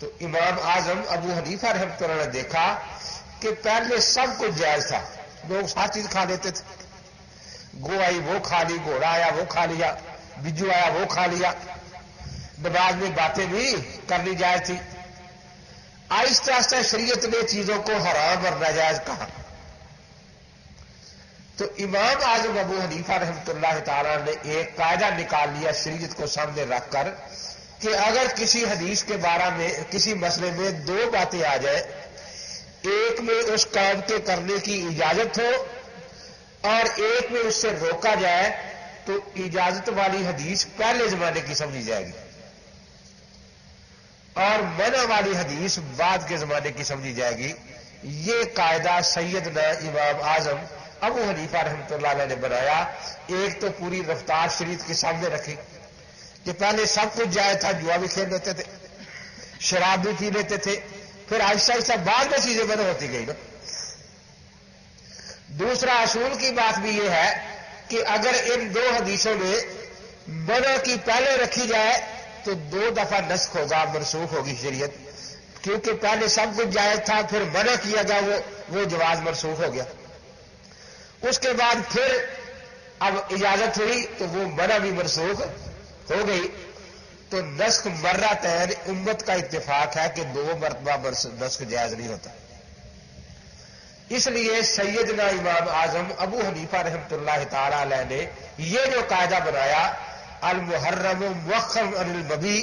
تو امام اعظم ابو حنیفہ رحمۃ اللہ نے دیکھا کہ پہلے سب کچھ جائز تھا، لوگ ہر چیز کھا لیتے تھے، گو آئی وہ کھا لی، گھوڑا آیا وہ کھا لیا، بجو آیا وہ کھا لیا، نماز میں باتیں بھی کرنی جائز تھی۔ آہستہ آہستہ شریعت نے چیزوں کو حرام اور ناجائز کہا، تو امام اعظم ابو حنیفہ رحمۃ اللہ تعالی نے ایک قاعدہ نکال لیا شریعت کو سامنے رکھ کر کہ اگر کسی حدیث کے بارے میں کسی مسئلے میں دو باتیں آ جائیں، ایک میں اس کام کے کرنے کی اجازت ہو اور ایک میں اس سے روکا جائے، تو اجازت والی حدیث پہلے زمانے کی سمجھی جائے گی اور منع والی حدیث بعد کے زمانے کی سمجھی جائے گی۔ یہ قاعدہ سیدنا امام اعظم ابو حنیفہ رحمۃ اللہ علیہ نے بنایا۔ ایک تو پوری رفتار شریعت کے سامنے رکھی کہ پہلے سب کچھ جائز تھا، جوا بھی کھیل لیتے تھے، شراب بھی پی لیتے تھے، پھر آہستہ آہستہ بعد میں چیزیں بند ہوتی گئی نا۔ دوسرا اصول کی بات بھی یہ ہے کہ اگر ان دو حدیثوں میں منع کی پہلے رکھی جائے تو دو دفعہ نسخ ہوگا، منسوخ ہوگی شریعت، کیونکہ پہلے سب کچھ جائز تھا، پھر منع کیا گیا، وہ جواز منسوخ ہو گیا۔ اس کے بعد پھر اب اجازت ہوئی تو وہ منع بھی منسوخ ہو گئی۔ تو نسخ مرتين امت کا اتفاق ہے کہ دو مرتبہ نسخ جائز نہیں ہوتا۔ اس لیے سیدنا امام اعظم ابو حنیفہ رحمۃ اللہ تعالی علیہ نے یہ جو قاعدہ بنایا المحرم مؤخر عن المبیح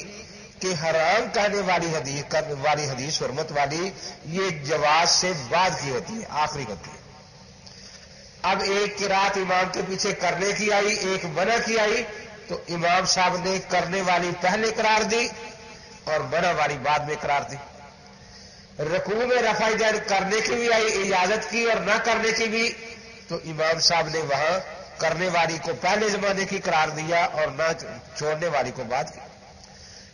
کہ حرام کہنے والی حدیث حرمت والی، یہ جواز سے بعد کی ہوتی ہے، آخری ہوتی ہے۔ اب ایک قرات امام کے پیچھے کرنے کی آئی، ایک منع کی آئی، تو امام صاحب نے کرنے والی پہلے قرار دی اور منع والی بعد میں قرار دی۔ رکوع میں رفع دین کرنے کی بھی آئی، اجازت کی اور نہ کرنے کی بھی، تو امام صاحب نے وہاں کرنے والی کو پہلے زمانے کی قرار دیا اور نہ چھوڑنے والی کو بعد کی۔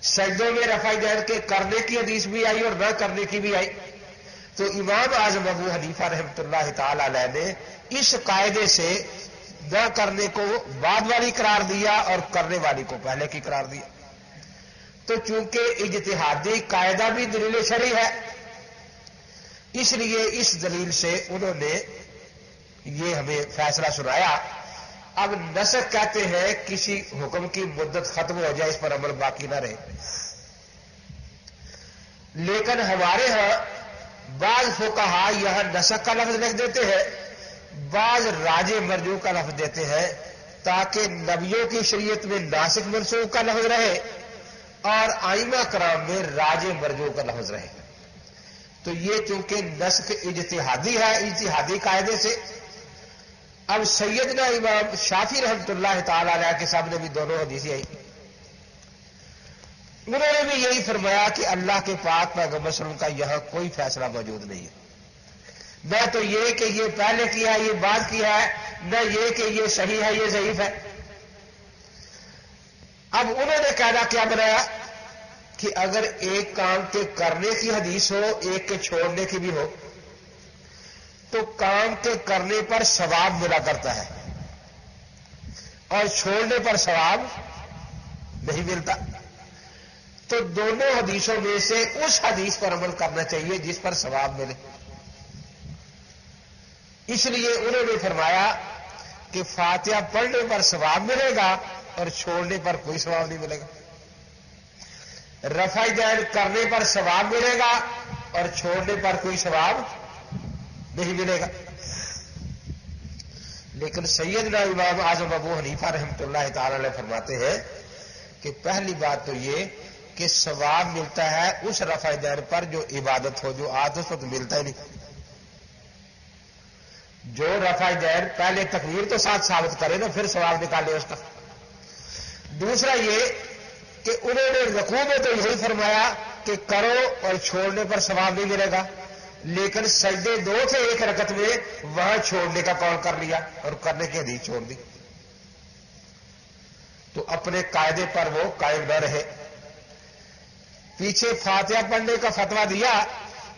سجدوں میں رفع دین کے کرنے کی حدیث بھی آئی اور نہ کرنے کی بھی آئی، تو امام اعظم ابو حنیفہ رحمۃ اللہ تعالی علیہ نے اس قاعدے سے نہ کرنے کو بعد والی قرار دیا اور کرنے والی کو پہلے کی قرار دیا۔ تو چونکہ اجتہادی قاعدہ بھی دلیل شرعی ہے، اس لیے اس دلیل سے انہوں نے یہ ہمیں فیصلہ سنایا۔ اب نسخ کہتے ہیں کسی حکم کی مدت ختم ہو جائے، اس پر عمل باقی نہ رہے، لیکن ہمارے ہاں بعض فقہا یہاں نسخ کا لفظ لکھ دیتے ہیں، بعض راجع مرجوع کا لفظ دیتے ہیں تاکہ نبیوں کی شریعت میں ناسخ منسوخ کا لفظ رہے اور ائمہ کرام میں راجع مرجوع کا لفظ رہے۔ تو یہ چونکہ نسخ اجتہادی ہے، اجتہادی قاعدے سے، اب سیدنا امام شافعی رحمۃ اللہ تعالی علیہ کے سامنے بھی دونوں حدیثیں آئی، انہوں نے بھی یہی فرمایا کہ اللہ کے پاک پیغمبر صلی اللہ علیہ وسلم کا یہاں کوئی فیصلہ موجود نہیں ہے، نہ تو یہ کہ یہ پہلے کیا ہے یہ بعد کیا ہے، نہ یہ کہ یہ صحیح ہے یہ ضعیف ہے۔ اب انہوں نے قاعدہ کیا بنایا کہ اگر ایک کام کے کرنے کی حدیث ہو، ایک کے چھوڑنے کی بھی ہو، تو کام کے کرنے پر ثواب ملا کرتا ہے اور چھوڑنے پر ثواب نہیں ملتا، تو دونوں حدیثوں میں سے اس حدیث پر عمل کرنا چاہیے جس پر ثواب ملے۔ اس لیے انہوں نے فرمایا کہ فاتحہ پڑھنے پر ثواب ملے گا اور چھوڑنے پر کوئی ثواب نہیں ملے گا، رفع دین کرنے پر ثواب ملے گا اور چھوڑنے پر کوئی ثواب نہیں ملے گا۔ لیکن سیدنا امام اعظم ابو حنیفہ رحمۃ اللہ تعالی علیہ فرماتے ہیں کہ پہلی بات تو یہ کہ ثواب ملتا ہے اس رفع دین پر جو عبادت ہو، جو آج اس وقت ملتا ہی نہیں۔ جو رفع دین پہلے تکبیر تو ساتھ ثابت کرے نا، پھر ثواب نکالے اس کا۔ دوسرا یہ کہ انہوں نے رکوع میں تو یہی فرمایا کہ کرو اور چھوڑنے پر ثواب نہیں ملے گا، لیکن سجدے دو تھے ایک رکعت میں، وہاں چھوڑنے کا قول کر لیا اور کرنے کی حدیث چھوڑ دی، تو اپنے قاعدے پر وہ قائم نہ رہے۔ پیچھے فاتحہ پڑھنے کا فتویٰ دیا،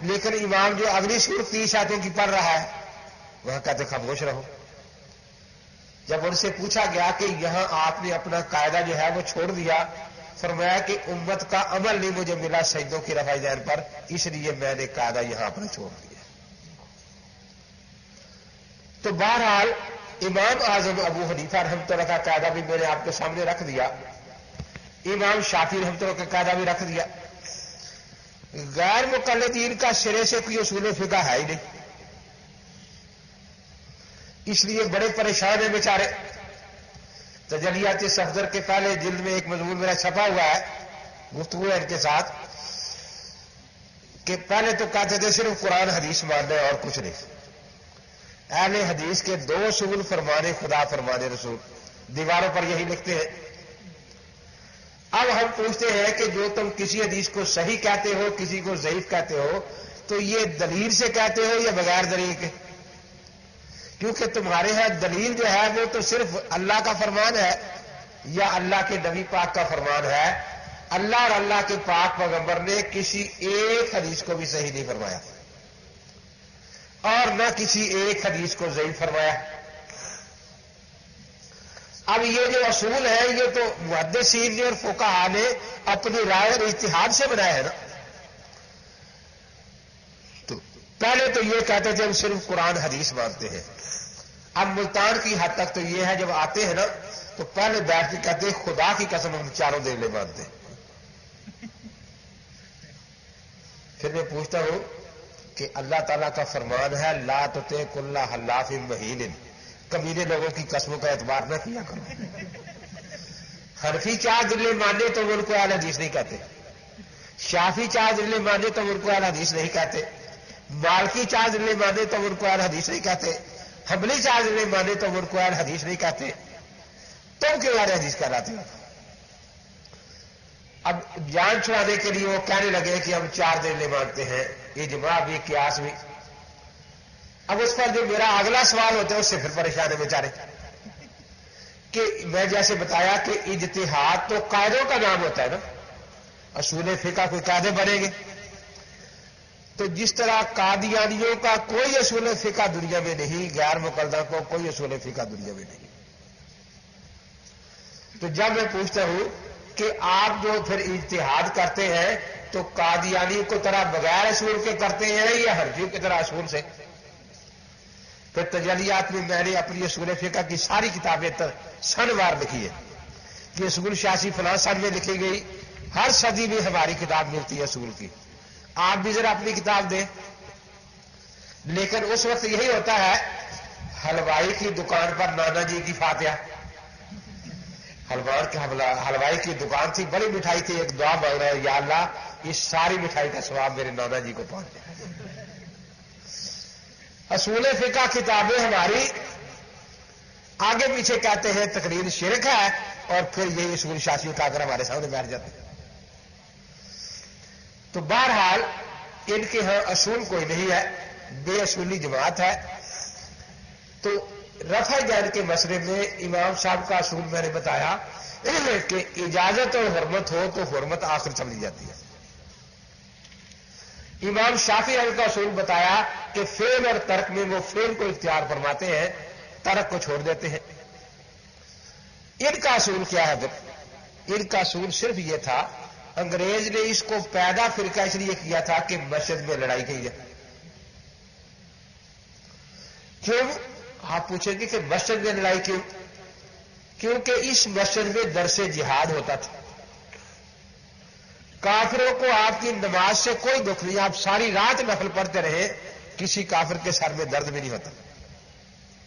لیکن امام جو اگلی سورت 30 آیتوں کی پڑھ رہا ہے وہاں کہتے خاموش رہو۔ جب ان سے پوچھا گیا کہ یہاں آپ نے اپنا قاعدہ جو ہے وہ چھوڑ دیا، فرمایا کہ امت کا عمل نہیں مجھے ملا سجدوں کی رفع دین پر، اس لیے میں نے قاعدہ یہاں پر چھوڑ دیا۔ تو بہرحال امام اعظم ابو حنیفہ رحمۃ اللہ کا قاعدہ بھی میں نے آپ کے سامنے رکھ دیا، امام شافعی رحمۃ اللہ کا قاعدہ بھی رکھ دیا۔ غیر مقلدین کا سرے سے کوئی اصول فقہ ہے ہی نہیں، اس لیے بڑے پریشان ہیں بیچارے۔ تجلیات صفدر کے پہلے جلد میں ایک مضمون میرا چھپا ہوا ہے، گفتگو ہے ان کے ساتھ، کہ پہلے تو کہتے تھے صرف قرآن حدیث ماننا ہے اور کچھ نہیں، اہل حدیث کے دو اصول فرمانے خدا فرمانے رسول، دیواروں پر یہی لکھتے ہیں۔ اب ہم پوچھتے ہیں کہ جو تم کسی حدیث کو صحیح کہتے ہو کسی کو ضعیف کہتے ہو تو یہ دلیل سے کہتے ہو یا بغیر دلیل کے؟ کیونکہ تمہارے ہاں دلیل جو ہے وہ تو صرف اللہ کا فرمان ہے یا اللہ کے نبی پاک کا فرمان ہے۔ اللہ اور اللہ کے پاک پیغمبر نے کسی ایک حدیث کو بھی صحیح نہیں فرمایا اور نہ کسی ایک حدیث کو ضعیف فرمایا۔ اب یہ جو اصول ہے یہ تو محدثین نے اور فقہاء نے اپنی رائے اور اجتہاد سے بنایا ہے نا۔ تو پہلے تو یہ کہتے تھے ہم صرف قرآن حدیث مانتے ہیں، اب ملتان کی حد تک تو یہ ہے جب آتے ہیں نا تو پہلے بیٹھ کے کہتے ہیں خدا کی قسم ہم چاروں دیولے مانتے ہیں۔ پھر میں پوچھتا ہوں کہ اللہ تعالیٰ کا فرمان ہے لا تطع کل حلاف مہین، کمینے لوگوں کی قسموں کا اعتبار نہ کیا کرو۔ حنفی چار دلے مانے تو ان کو اہل حدیث نہیں کہتے، شافی چار دلے مانے تو ان کو اہل حدیث نہیں کہتے، مالکی چار دلے مانے تو ان کو اہل حدیث نہیں کہتے، حنبلی چار دلے مانے تو ان کو اہل حدیث نہیں کہتے۔ تم کیوں اہل حدیث کہلاتے ہو؟ اب جان چھڑانے کے لیے وہ کہنے لگے کہ ہم چار دلے مانتے ہیں، اجماع بھی قیاس بھی۔ اب اس پر جو میرا اگلا سوال ہوتا ہے اس سے پھر پریشان ہے بیچارے، کہ میں جیسے بتایا کہ اجتہاد تو قاعدوں کا نام ہوتا ہے نا، اصول فقہ کوئی قاعدے بنیں گے، تو جس طرح قادیانیوں کا کوئی اصول فقہ دنیا میں نہیں، غیر مقلدہ کو کوئی اصول فقہ دنیا میں نہیں۔ تو جب میں پوچھتا ہوں کہ آپ جو پھر اجتہاد کرتے ہیں تو قادیانی کو طرح بغیر اصول کے کرتے ہیں یا حنفیوں کی طرح اصول سے؟ پھر تجلیات میں میں نے اپنی اصول فقہ کی ساری کتابیں سن وار لکھی ہے کہ اصول شاسی فلاں سن میں لکھی گئی، ہر صدی میں ہماری کتاب ملتی ہے اصول کی، آپ بھی ذرا اپنی کتاب دیں۔ لیکن اس وقت یہی ہوتا ہے، حلوائی کی دکان پر نانا جی کی فاتحہ، حلوائی کی دکان تھی، بڑی مٹھائی تھی، ایک دعا مانگ رہا ہے یا اللہ اس ساری مٹھائی کا ثواب میرے نانا جی کو پہنچ جائے۔ اصول فقہ کتابیں ہماری آگے پیچھے کہتے ہیں تقریر شرک ہے، اور پھر یہی اصول شاسی اٹھا کر ہمارے سامنے بیٹھ جاتے ہیں۔ تو بہرحال ان کے ہاں اصول کوئی نہیں ہے، بے اصولی جماعت ہے۔ تو رفع دین کے مسئلے میں امام صاحب کا اصول میں نے بتایا کہ اجازت اور حرمت ہو تو حرمت آخر چلی جاتی ہے۔ امام شافعی کا اصول بتایا کہ فعل اور ترک میں وہ فعل کو اختیار فرماتے ہیں، ترک کو چھوڑ دیتے ہیں۔ ان کا اصول کیا ہے؟ ان کا اصول صرف یہ تھا، انگریز نے اس کو پیدا فرقہ اس لیے کیا تھا کہ مسجد میں لڑائی کی جائے۔ کیوں؟ آپ پوچھیں گے کہ مسجد میں لڑائی کیوں؟ کیونکہ اس مسجد میں درس جہاد ہوتا تھا۔ کافروں کو آپ کی نماز سے کوئی دکھ نہیں، آپ ساری رات نفل پڑھتے رہے، کسی کافر کے سر میں درد بھی نہیں ہوتا۔